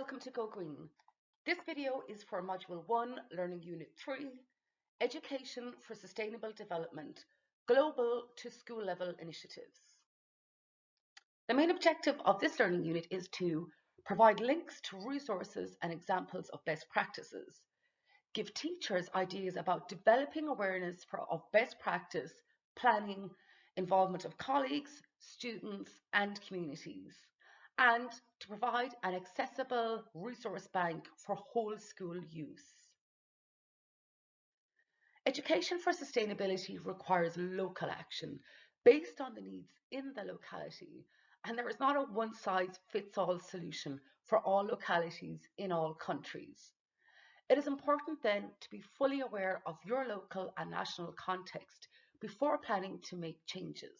welcome to Go Green. This video is for Module 1, Learning Unit 3, Education for Sustainable Development, Global to School Level Initiatives. The main objective of this learning unit is to provide links to resources and examples of best practices, give teachers ideas about developing awareness of best practice, planning, involvement of colleagues, students and communities, and to provide an accessible resource bank for whole school use. Education for sustainability requires local action based on the needs in the locality, and there is not a one-size-fits-all solution for all localities in all countries. It is important then to be fully aware of your local and national context before planning to make changes.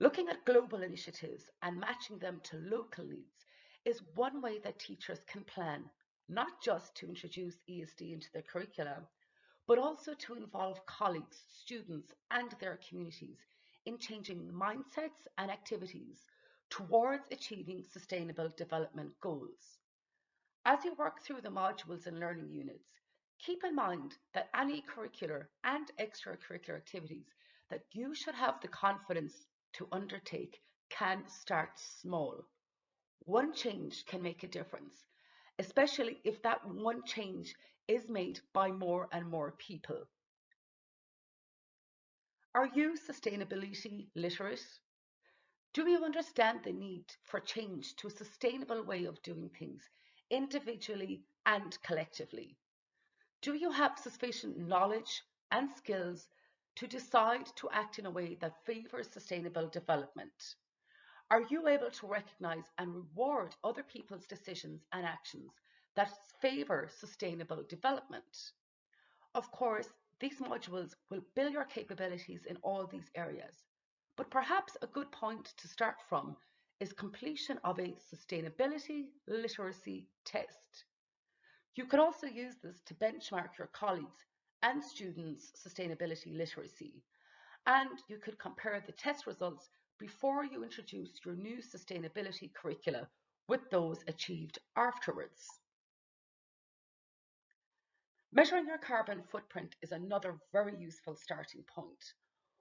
Looking at global initiatives and matching them to local needs is one way that teachers can plan, not just to introduce ESD into their curricula, but also to involve colleagues, students, and their communities in changing mindsets and activities towards achieving sustainable development goals. As you work through the modules and learning units, keep in mind that any curricular and extracurricular activities that you should have the confidence to undertake can start small. One change can make a difference, especially if that one change is made by more and more people. Are you sustainability literate? Do you understand the need for change to a sustainable way of doing things, individually and collectively? Do you have sufficient knowledge and skills to decide to act in a way that favors sustainable development? Are you able to recognize and reward other people's decisions and actions that favor sustainable development? Of course, these modules will build your capabilities in all these areas, but perhaps a good point to start from is completion of a sustainability literacy test. You could also use this to benchmark your colleagues and students' sustainability literacy, and you could compare the test results before you introduce your new sustainability curricula with those achieved afterwards. Measuring your carbon footprint is another very useful starting point.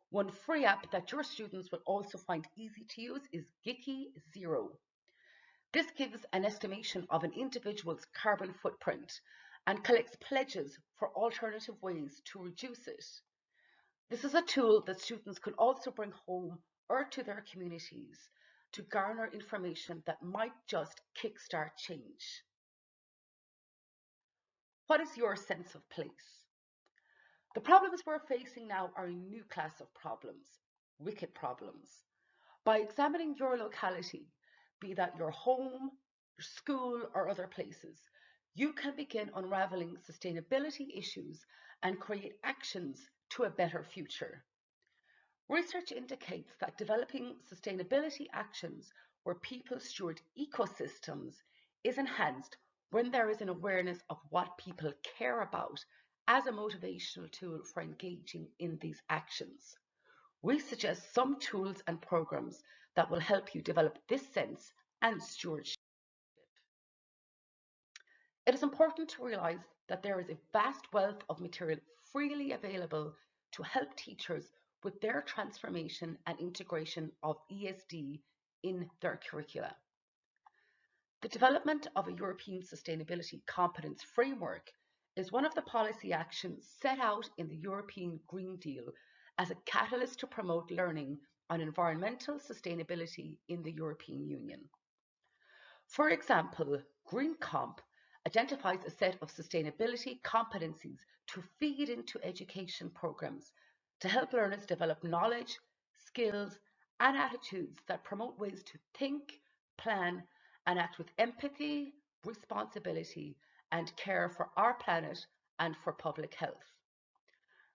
One free app that your students will also find easy to use is Giki Zero. This gives an estimation of an individual's carbon footprint and collects pledges for alternative ways to reduce it. This is a tool that students could also bring home or to their communities to garner information that might just kickstart change. What is your sense of place? The problems we're facing now are a new class of problems, wicked problems. By examining your locality, be that your home, your school, or other places, you can begin unraveling sustainability issues and create actions to a better future. Research indicates that developing sustainability actions where people steward ecosystems is enhanced when there is an awareness of what people care about as a motivational tool for engaging in these actions. We suggest some tools and programs that will help you develop this sense and stewardship. It is important to realize that there is a vast wealth of material freely available to help teachers with their transformation and integration of ESD in their curricula. The development of a European Sustainability Competence Framework is one of the policy actions set out in the European Green Deal as a catalyst to promote learning on environmental sustainability in the European Union. For example, Green Comp identifies a set of sustainability competencies to feed into education programs to help learners develop knowledge, skills, and attitudes that promote ways to think, plan, and act with empathy, responsibility, and care for our planet and for public health.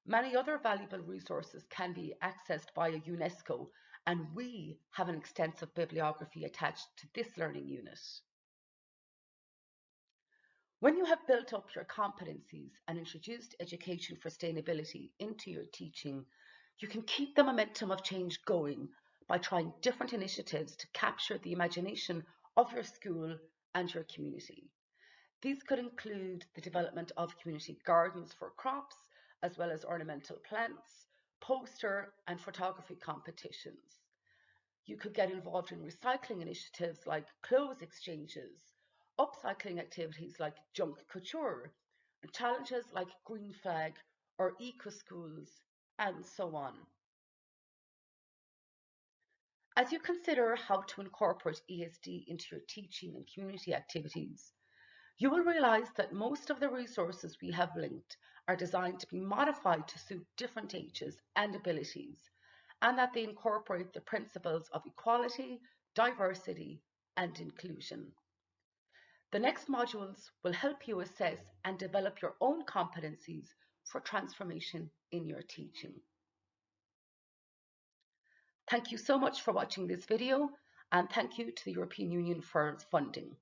Many other valuable resources can be accessed via UNESCO, and we have an extensive bibliography attached to this learning unit. When you have built up your competencies and introduced education for sustainability into your teaching, you can keep the momentum of change going by trying different initiatives to capture the imagination of your school and your community. These could include the development of community gardens for crops, as well as ornamental plants, poster and photography competitions. You could get involved in recycling initiatives like clothes exchanges, upcycling activities like junk couture, and challenges like Green Flag or Eco Schools, and so on. As you consider how to incorporate ESD into your teaching and community activities, you will realize that most of the resources we have linked are designed to be modified to suit different ages and abilities, and that they incorporate the principles of equality, diversity, and inclusion. The next modules will help you assess and develop your own competencies for transformation in your teaching. Thank you so much for watching this video, and thank you to the European Union for funding.